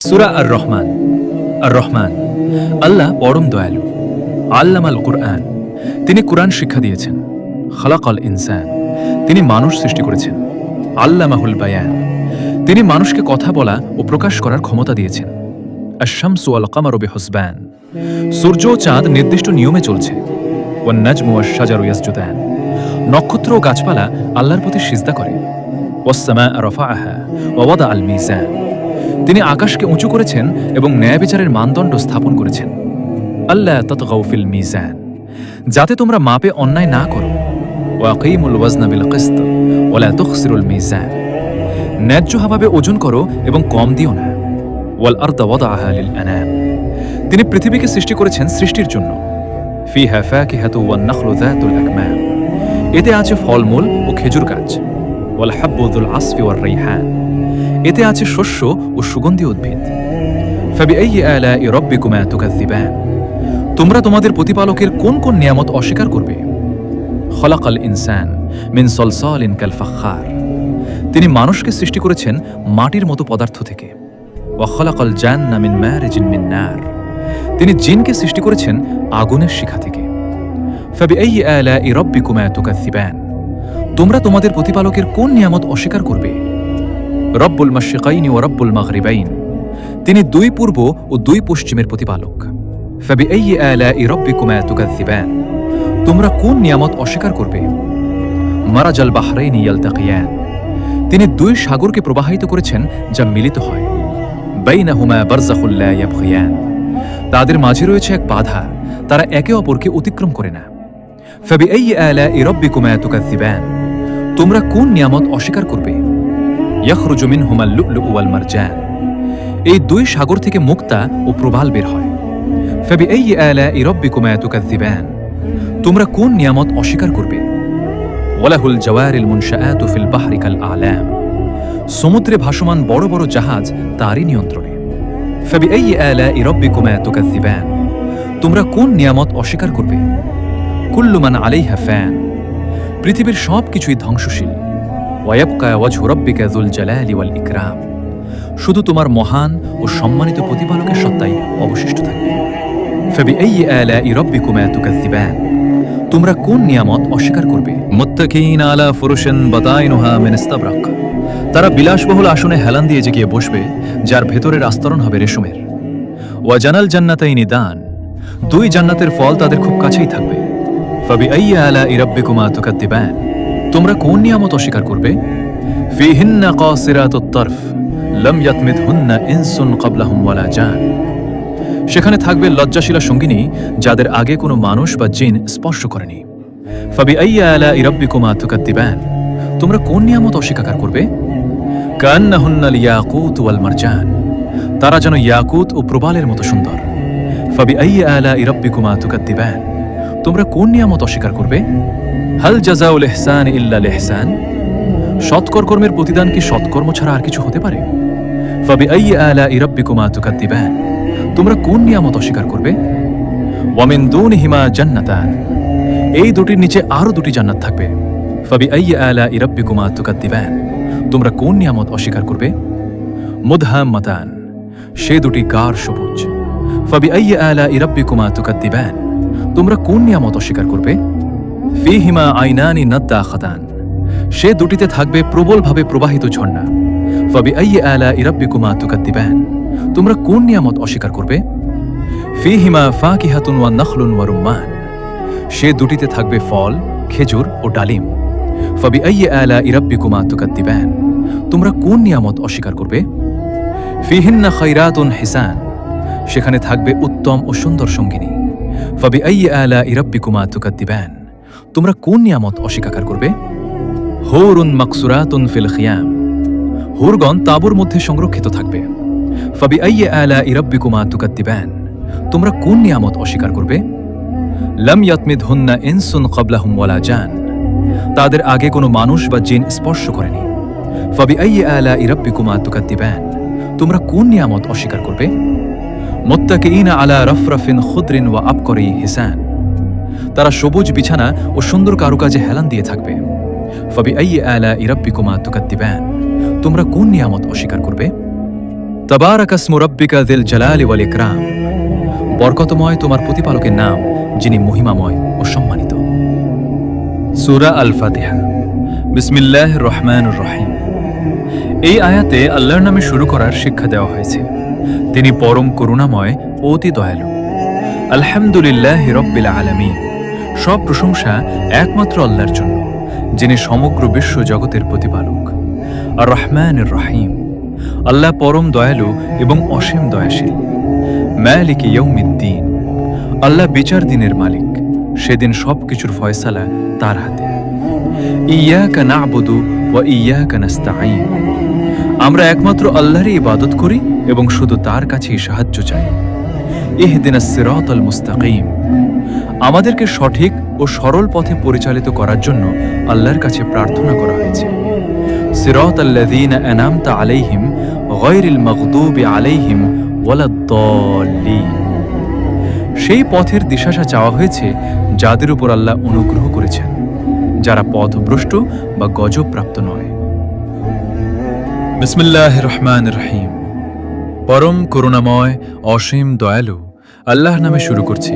সূরা আর-রহমান। আর-রহমান আল্লাহ পরম দয়ালু। আল্লামাল কুরআন, তিনি কুরআন শিক্ষা দিয়েছেন। খালাকাল ইনসান, তিনি মানুষ সৃষ্টি করেছেন। আল্লামাহুল বায়ান, তিনি মানুষকে কথা বলা ও প্রকাশ করার ক্ষমতা দিয়েছেন। আশ-শামসু ওয়াল কামারু বিহুসবান, সূর্য ও চাঁদ নির্দিষ্ট নিয়মে চলছে। ওয়ান নাজমু ওয়াশ-শাজারু ইয়াসজুদান, নক্ষত্র ও গাছপালা আল্লাহর প্রতি সিজদা করে। ওয়াস-সামাআ রাফাআহা ওয়া ওয়াদাআল মিজান, তিনি আকাশকে উঁচু করেছেন এবং ন্যায় বিচারের মানদণ্ড স্থাপন করেছেন। আল্লাহ তাতগাউ ফিল মিজান, যাতে তোমরা মাপে অন্যায় না করো। ওয়াকিমুল ওয়াজনা বিল কিসত ওয়ালা তুখসিরুল মিজান, ন্যায্যভাবে ওজন করো এবং কম দিও না। ওয়াল আরদা ওয়াদাআহা লিল আনাম, তিনি পৃথিবীকে সৃষ্টি করেছেন সৃষ্টির জন্য। ফিহা ফাকিহাতু ওয়ান নাখলু যাতুল আকমাম, এতে আছে ফলমূল ও খেজুর গাছ। ওয়াল হাব্বু যুল আসফি ওয়ার রাইহান, এতে আছে শস্য ও সুগন্ধি উদ্ভিদ। ফাবিআইয়ি আলাই রাব্বিকুমা তুকাযযিবান, তোমরা তোমাদের প্রতিপালকের কোন কোন নিয়ামত অস্বীকার করবে। খলাকাল ইনসান মিন সলসালিন কাল ফাখার, তিনি মানুষকে সৃষ্টি করেছেন মাটির মতো পদার্থ থেকে। ওয়া খলাকাল জান্না মিন মারিজিন মিন নার, তিনি জিনকে সৃষ্টি করেছেন আগুনের শিখা থেকে। ফাবিআইয়ি আলাই রাব্বিকুমা তুকাযযিবান, তোমরা তোমাদের প্রতিপালকের কোন নিয়ামত অস্বীকার করবে। রব্বুল মাশরিকাইনি ওয়া রব্বুল মাগরিবাইন, তিনি দুই পূর্ব ও দুই পশ্চিমের প্রতিপালক। ফাবিআইয়ি আলাই রাব্বিকুমা তুকাযযিবান, তোমরা কোন নিয়ামত অস্বীকার করবে। মারাজাল বাহরাইনি ইয়ালতাকিয়ান, তিনি দুই সাগরকে প্রবাহিত করেছেন যা মিলিত হয়। বাইনাহুমা বারযাখুল লা ইয়াবগিয়ান, তাদের মাঝে রয়েছে এক বাধা, তারা একে অপরকে অতিক্রম করে না। ফাবিআইয়ি আলাই রাব্বিকুমা তুকাযযিবান, তোমরা কোন নিয়ামত অস্বীকার করবে। ইয়াখরুজু মিনহুমাল লু'লু'উ ওয়াল মারজান, এই দুই সাগর থেকে মুক্তা ও প্রবাল বের হয়। ফাবিআইয়ি আলাই রাব্বিকুমা তুকাযযিবান, তোমরা কোন নিয়ামত অস্বীকার করবে। ওয়ালাহুল জাওয়ারিল মুনশাআতু ফিল বাহরি কাল আ'লাম, সমুদ্রে ভাসমান বড় বড় জাহাজ তারই নিয়ন্ত্রণে। ফাবিআইয়ি আলাই রাব্বিকুমা তুকাযযিবান, তোমরা কোন নিয়ামত অস্বীকার করবে। কুল্লু মান আলাইহা ফান, পৃথিবীর সব কিছুই ধ্বংসশীল। ওয়ায়াবকা ওয়াজহু রাব্বিকা যুল জালালি ওয়াল ইকরাম, শুধু তোমার মহান ও সম্মানিত প্রতিপালকের সত্তাই অবশিষ্ট থাকবে। ফাবিআইয়ি আলাই রাব্বিকুমা তুকাযযিবান, তোমরা কোন নিয়ামত অস্বীকার করবে। মুত্তাকিন আলা ফুরুশিন বাতাইনুহা মিন ইস্তাবরাক, তারা বিলাসবহুল আসনে হেলান দিয়ে জেগে বসবে, যার ভেতরের আস্তরণ হবে রেশমের। ওয়া জানাল জান্নাতাইনি দান, দুই জান্নাতের ফল তাদের খুব কাছেই থাকবে। ফাবিআইয়ি আলাই রাব্বিকুমা তুকাযযিবান, তোমরা কোন নিয়ামত অস্বীকার করবে। ফিহিন্না কাসিরাতুত তারফ লাম ইয়াতমিদহুন্না ইনসুন ক্বাবলাহুম ওয়ালা জান, সেখানে থাকবে লজ্জাশীলা সঙ্গিনী, যাদের আগে কোনো মানুষ বা জিন স্পর্শ করেনি। ফাবিআইয়ি আলাই রাব্বিকুমা তুকাযযিবান, তোমরা কোন নিয়ামত অস্বীকার করবে। কান্নাহুন্নাল ইয়াকুত ওয়াল মারজান, তারা যেন ইয়াকুত ও প্রবালের মতো সুন্দর। ফাবিআইয়ি আলাই রাব্বিকুমা তুকাযযিবান, তোমরা কোন নিয়ামত অস্বীকার করবে। হাল জাযাউল ইহসান ইল্লাল ইহসান, সৎকর্মের প্রতিদান কি সৎকর্ম ছাড়া আর কিছু হতে পারে। ফাবিআইয়ি আলাই রাব্বিকুমা তুকাযযিবান, তোমরা কোন নিয়ামত অস্বীকার করবে। ওয়া মিন দুনিহিমা জান্নাতান, এই দুটির নিচে আরো দুটি জান্নাত থাকবে। ফাবিআইয়ি আলাই রাব্বিকুমা তুকাযযিবান, তোমরা কোন নিয়ামত অস্বীকার করবে। মুদহাম্মাতান, সে দুটি গাঢ় সবুজ। ফাবিআইয়ি আলাই রাব্বিকুমা তুকাযযিবান, তোমরা কোন নিয়ামত অস্বীকার করবে। ফিহিমা আইনানি নাদ্দাখাতান, সে দুটিতে থাকবে প্রবলভাবে প্রবাহিত ঝর্ণা। ফাবিআইয়ি আলাই রাব্বিকুমা তুকাযযিবান, তোমরা কোন নিয়ামত অস্বীকার করবে। ফিহিমা ফাকিহাতুন ওয়া নাখলুন ওয়া রুম্মান, সে দুটিতে থাকবে ফল, খেজুর ও ডালিম। ফাবিআইয়ি আলাই রাব্বিকুমা তুকাযযিবান, তোমরা কোন নিয়ামত অস্বীকার করবে। ফিহিন্না খায়রাতুন হিসান, সেখানে থাকবে উত্তম ও সুন্দর সঙ্গিনী। ফাবিআইয়ি আলাই রাব্বিকুমা তুকাযযিবান, তোমরা কোন নিয়ামত অস্বীকার করবে। হুরুন মাকসুরাতুন ফিল খিয়াম, হুরগণ তাঁবুর মধ্যে সংরক্ষিত থাকবে। ফাবিআইয়ি আলাই রাব্বিকুমা তুকাযযিবান, তোমরা কোন নিয়ামত অস্বীকার করবে। লাম ইয়াতমিদহুন্না ইনসুন ক্বাবলাহুম ওয়ালা জান, তাদের আগে কোনো মানুষ বা জিন স্পর্শ করেনি। ফাবিআইয়ি আলাই রাব্বিকুমা তুকাযযিবান, তোমরা কোন নিয়ামত অস্বীকার করবে। মুত্তাকিইনা আলা রাফরাফিন খুদরিন ওয়া আবকরি হিসান, তারা সবুজ বিছানা ও সুন্দর কারুকাজে হেলান দিয়ে থাকবে। ফাবিআইয়ি আলাই রাব্বিকুমা তুকাযযিবান, তোমরা কোন নিয়ামত অস্বীকার করবে। তাবারাকা ইসমু রাব্বিকা যিল জালালি ওয়াল ইকরাম। বরকতময় তোমার প্রতিপালকের নাম, যিনি মহিমাময় ও সম্মানিত। সূরা আল ফাতিহা। বিসমিল্লাহির রহমানির রহিম। এই আয়াতে আল্লাহর নামে শুরু করার শিক্ষা দেওয়া হয়েছে। তিনি পরম করুণাময় ও অতি দয়ালু। আলহামদুলিল্লাহি রাব্বিল আলামিন। সব প্রশংসা একমাত্র আল্লাহর জন্য, যিনি সমগ্র বিশ্ব জগতের প্রতিপালক। আর রহমানির রহিম। আল্লাহ পরম দয়ালু এবং অসীম দয়াশীল। মালিক ইয়াউমিদ্দিন। আল্লাহ বিচার দিনের মালিক। সেদিন সবকিছুর ফয়সালা তার হাতে। ইয়াকা না'বুদু ওয়া ইয়াকা নাস্তাঈন। আমরা একমাত্র আল্লাহরই ইবাদত করি এবং শুধু তার কাছেই সাহায্য চাই। ইহদিনাস সিরাতাল মুস্তাকিম। আমাদেরকে সঠিক ও সরল পথে পরিচালিত করার জন্য আল্লাহর কাছে প্রার্থনা করা হয়েছে। সিরাতাল্লাযীনা আন'আমতা আলাইহিম গায়রিল মাগদুবি আলাইহিম ওয়ালাদ-দাল্লিন। সেই পথের দিশাশা চাওয়া হয়েছে যাদের উপর আল্লাহ অনুগ্রহ করেছেন, যারা পথভ্রষ্ট বা গজবপ্রাপ্ত নয়। বিসমিল্লাহির রহমানির রহিম। পরম করুণাময় অসীম দয়ালু আল্লাহর নামে শুরু করছি।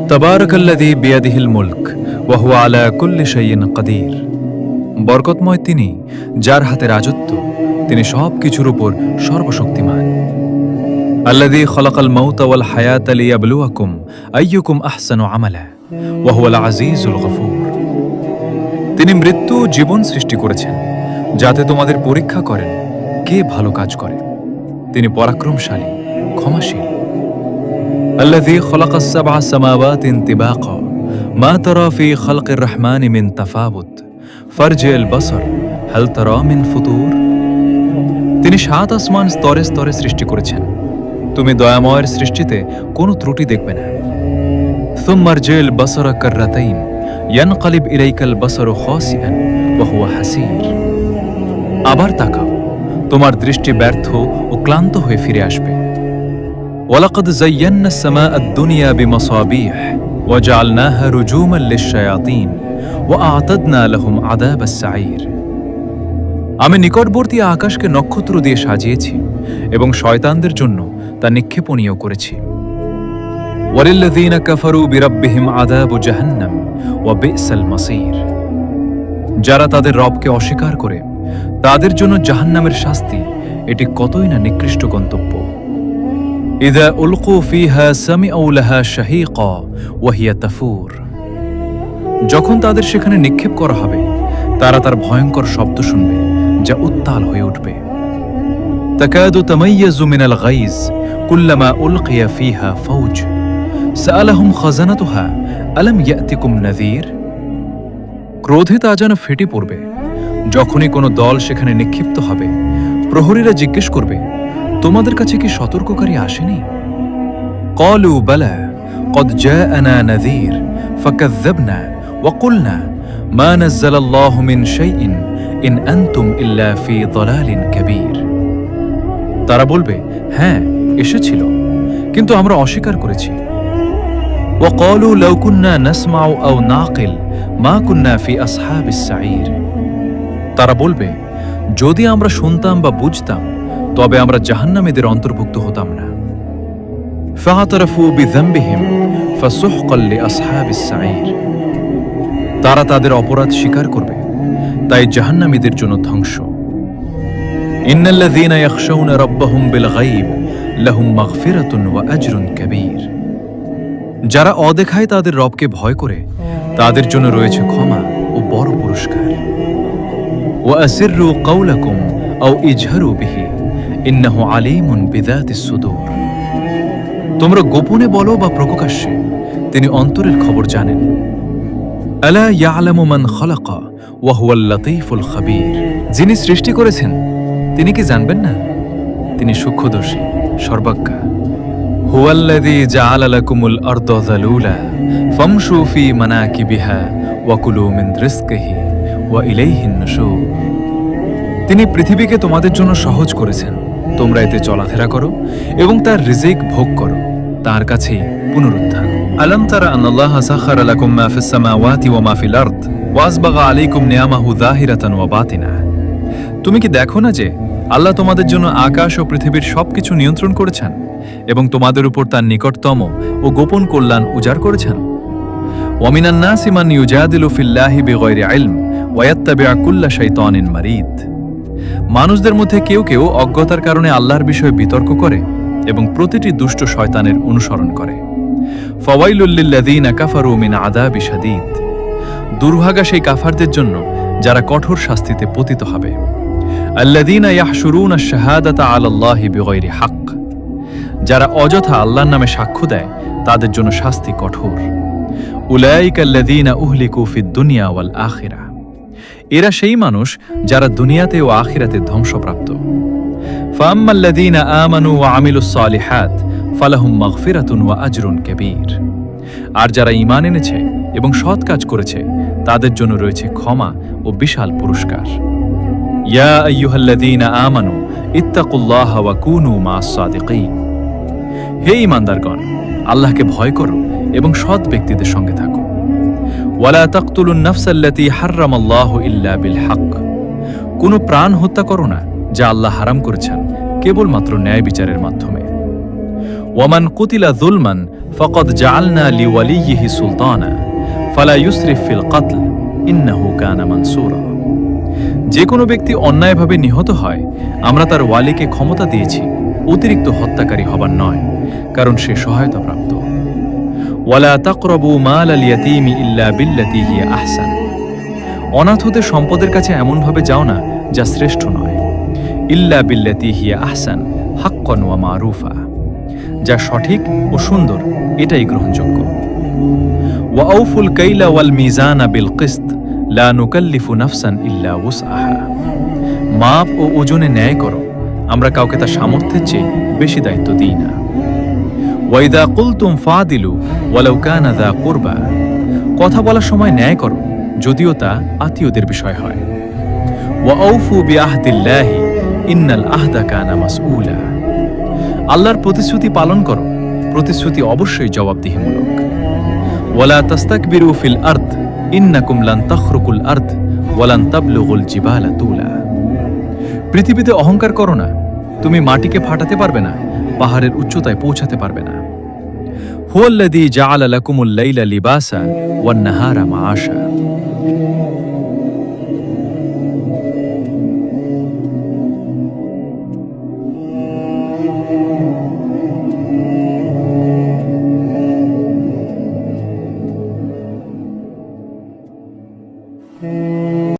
তাবারাকাল্লাযী বিয়াদিহিল মুলক ওয়া হুয়া আলা কুল্লি শাইইন কাদির। বরকতময় তিনি, যার হাতে রাজত্ব, তিনি সব কিছুর উপর সর্বশক্তিমান। আল্লাযী খালাকাল মাউতা ওয়াল হায়াতা লিয়াবলুয়াকুম আইয়ুকুম আহসানু আমালা ওয়া হুয়াল আজিজুল গফুর। তিনি মৃত্যু জীবন সৃষ্টি করেছেন যাতে তোমাদের পরীক্ষা করেন কে ভালো কাজ করে। তিনি পরাক্রমশালী, ক্ষমাশীল। আল্লাযী খালাকাস সাবআ সামাওয়াতিন তিবাকা মা তারা ফি খালকির রহমানি মিন তাফাউত ফারজিল বাসর হাল তারা মিন ফুতুর। তিনি 7 আসমান স্তরে স্তরে সৃষ্টি করেছেন। তুমি দয়াময়ের সৃষ্টিতে কোনো ত্রুটি দেখবে না। সুম্মা আরজিল বাসরা কাররাতাইন ইয়ানকালিব ইলাইকাল বাসরু খাসিআন ওয়া হুয়া হাসীর। আবার তাকাও, তোমার দৃষ্টি ব্যর্থ ও ক্লান্ত হয়ে ফিরে আসবে। ওয়ালাকাদ যায়্যানাস সামাআদ দুনিয়া বিমাসাবিহ ওয়া জাআলনাহা রুজুমান লিশ-শায়াতিন ওয়া আ'তাদনা লাহুম আযাবাস সাঈর। আমি নিকটবর্তী আকাশকে নক্ষত্র দিয়ে সাজিয়েছি এবং শয়তানদের জন্য তা নিক্ষেপণীয় করেছি। ওয়ালিল্লাযীনা কাফারু বিরাব্বিহিম আযাবু জাহান্নাম ওয়া বি'সাল মাসীর। যারা তাদের রবকে অস্বীকার করে তাদের জন্য জাহান্নামের শাস্তি, এটি কতই না নিকৃষ্ট গন্তব্য। ইযা উলকু ফিহা সামিউ লাহা শাহীকা ওয়া হিয়া তাফুর। যখন তাদের সেখানে নিক্ষেপ করা হবে, তারা তার ভয়ঙ্কর শব্দ শুনবে যা উত্তাল হয়ে উঠবে। তাকাদু তামাইয়াজু মিনাল গাইজ কুল্লামা উলকিয়া ফিহা ফাউজ সাআলাহুম খাজানাতুহা আলাম ইয়াতিকুম নাযীর। ক্রোধে তা যেন ফেটে পড়বে যখনই কোনো দল সেখানে নিক্ষিপ্ত হবে। প্রহরীরা জিজ্ঞেস করবে, তোমাদের কাছে কি সতর্ককারী আসেনি? ক্বালু বালা ক্বাদ জাআনা নাযীর ফাকাযযাবনা ওয়া কুলনা মা নাযালাল্লাহু মিন শাইইন ইন আনতুম ইল্লা ফি যালালিন কাবীর। তারা বলবে, হ্যাঁ এসেছিল, কিন্তু আমরা অস্বীকার করেছি। ওয়া ক্বালু লাউ কুন্না নাসমাউ আও নাকিল মা কুন্না ফি আসহাবিস সাঈর। তারা বলবে, যদি আমরা শুনতাম বা বুঝতাম তবে আমরা জাহান্নামীদের অন্তর্ভুক্ত হতাম না। ফাআতারাফু বিযামবিহিম ফাসুহকাল লিআসহাবিস সাঈর। তারা তাদের অপরাধ স্বীকার করবে, তাই জাহান্নামীদের জন্য ধ্বংস। ইন্নাল্লাযীনা ইয়াখশাউনা রাব্বাহুম বিল গায়ব লাহুম মাগফিরাতুন ওয়া আজরুন কাবীর। যারা অদেখায় তাদের রবকে ভয় করে, তাদের জন্য রয়েছে ক্ষমা ও বড় পুরস্কার। ওয়া আসিররু কাওলাকুম আও ইজহারু বিহি ইন্নাহু আলীমুন বিযাতিস সুদূর। তোমরা গোপনে বলো বা প্রকাশ্যে, তিনি অন্তরের খবর জানেন। আলা ইয়ালামু মান খালাকা ওয়া হুয়াল লাতীফুল খাবীর। যিনি সৃষ্টি করেছেন তিনি কি জানবেন না? তিনি সূক্ষ্মদর্শী, সর্বাজ্ঞা। হুয়াল্লাযী জাআলা লাকুমুল আরদা যালুলা ফামশু ফি মানাকিবিহা ওয়া কুলু মিন রিজকিহি ওয়া ইলাইহিন নুশুর। তিনি পৃথিবীকে তোমাদের জন্য সহজ করেছেন, তোমরা এতে চলাফেরা করো এবং তার রিজিক ভোগ করো, তার কাছেই পুনরুত্থান। আলাম তারা আন্নাল্লাহা সাখারা লাকুম মা ফিস সামাওয়াতি ওয়া মা ফিল আরদ ওয়া আসবাগা আলাইকুম নিয়ামাহু যাহিরাতান ওয়া বাতিনা। তুমি কি দেখো না যে আল্লাহ তোমাদের জন্য আকাশ ও পৃথিবীর সবকিছু নিয়ন্ত্রণ করেছেন এবং তোমাদের উপর তার নিকটতম ও গোপন কল্যাণ উজাড় করেছেন? ওয়ামিনান নাসি মান ইউজাদিলু ফিল্লাহি বিগাইরি ইলম ওয়া ইয়াত্তাবিউ কুল্লা শাইতানিন মারিদ। মানুষদের মধ্যে কেউ কেউ অজ্ঞতার কারণে আল্লাহর বিষয়ে বিতর্ক করে এবং প্রতিটি দুষ্ট শয়তানের অনুসরণ করে। ফাওয়াইলুল লিল্লাযীনা কাফারু মিন আযাবি শাদীদ। দুর্ভাগা সেই কাফারদের জন্য যারা কঠোর শাস্তিতে পতিত হবে। আল্লাযীনা ইয়াহশুরুনা আশ-শাহাদাতা আলাল্লাহি বিগাইরি হক। যারা অযথা আল্লাহর নামে সাক্ষ্য দেয় তাদের জন্য শাস্তি কঠোর। উলাইকা আল্লাযীনা উহলিকু ফিদ দুনিয়া ওয়াল আখিরা। এরা সেই মানুষ যারা দুনিয়াতে ও আখিরাতে ধ্বংসপ্রাপ্ত। ফাআম্মাল্লাযীনা আমানু ওয়া আমিলুস সালিহাত ফালাহুম মাগফিরাতুন ওয়া আজরুন কাবীর। আর যারা ঈমান এনেছে এবং সৎ কাজ করেছে তাদের জন্য রয়েছে ক্ষমা ও বিশাল পুরস্কার। ইয়া আইয়ুহাল্লাযীনা আমানু ইত্তাকুল্লাহা ওয়া কুনু মা'আস সাদিকিন। হে ঈমানদারগণ, আল্লাহকে ভয় করো এবং সৎ ব্যক্তিদের সঙ্গে থাকো। ওয়ালা তাকতুলুন নাফসাল্লাতী হাররামাল্লাহু ইল্লা বিল হক। কোনো প্রাণ হত্যা করো না যা আল্লাহ হারাম করেছেন কেবলমাত্র ন্যায় বিচারের মাধ্যমে। ওয়ামান কুতিলা যুলমান ফাকাদ জাআলনা লিওয়ালিয়িহি সুলতানা ফালা ইউসরিফ ফিল কতল ইন্নাহু কানা মানসুরা। যে কোনো ব্যক্তি অন্যায়ভাবে নিহত হয় আমরা তার ওয়ালিকে ক্ষমতা দিয়েছি অতিরিক্ত হত্যাকারী হবার নয়, কারণ সে সহায়তাপ্রাপ্ত। ওয়ালা তাকরাবু মালাল ইয়াতীমি ইল্লা বিল্লাতী হিয়া আহসান। অনাথদের সম্পদের কাছে এমনভাবে যাও না যা শ্রেষ্ঠ নয়। ইল্লা বিল্লাতী হিয়া আহসান হাক্কান ওয়া মারুফা। যা সঠিক ও সুন্দর এটাই গ্রহণযোগ্য। ওয়া আউফুল কাইলা ওয়াল মিজানা বিল কিসত লা নুকাল্লিফু নাফসান ইল্লা উসআহা। মাপ ও ওজনে ন্যায় করো, আমরা কাউকে তার সামর্থ্যের চেয়ে বেশি দায়িত্ব দিই না। ওয়াইদা কুলতুম ফাদিলু ওয়ালাউ কানা যা কুরবা। কথা বলার সময় ন্যায় করো, যদিও তা আত্মীয়দের বিষয় হয়। ওয়া আউফু বিআহদিল্লাহি ইন্নাল আহদা কানা মাসউলা। আল্লাহর প্রতিশ্রুতি পালন করো, প্রতিশ্রুতি অবশ্যই জবাবদিহিমূলক। ওয়ালা তাস্তাকবিরু ফিল আরদ ইন্নাকুম লান তাখরুকুল আরদ ওয়া লান তাবলুগুল জিবালা তুলা। পৃথিবীতে অহংকার করো না, তুমি মাটিকে ফাটাতে পারবে না, পাহাড়ের উচ্চতায় পৌঁছাতে পারবে না। হুয়াল্লাযী জাআলা লাকুমুল লাইলা লিবাসা ওয়ান নাহারা মাআশা।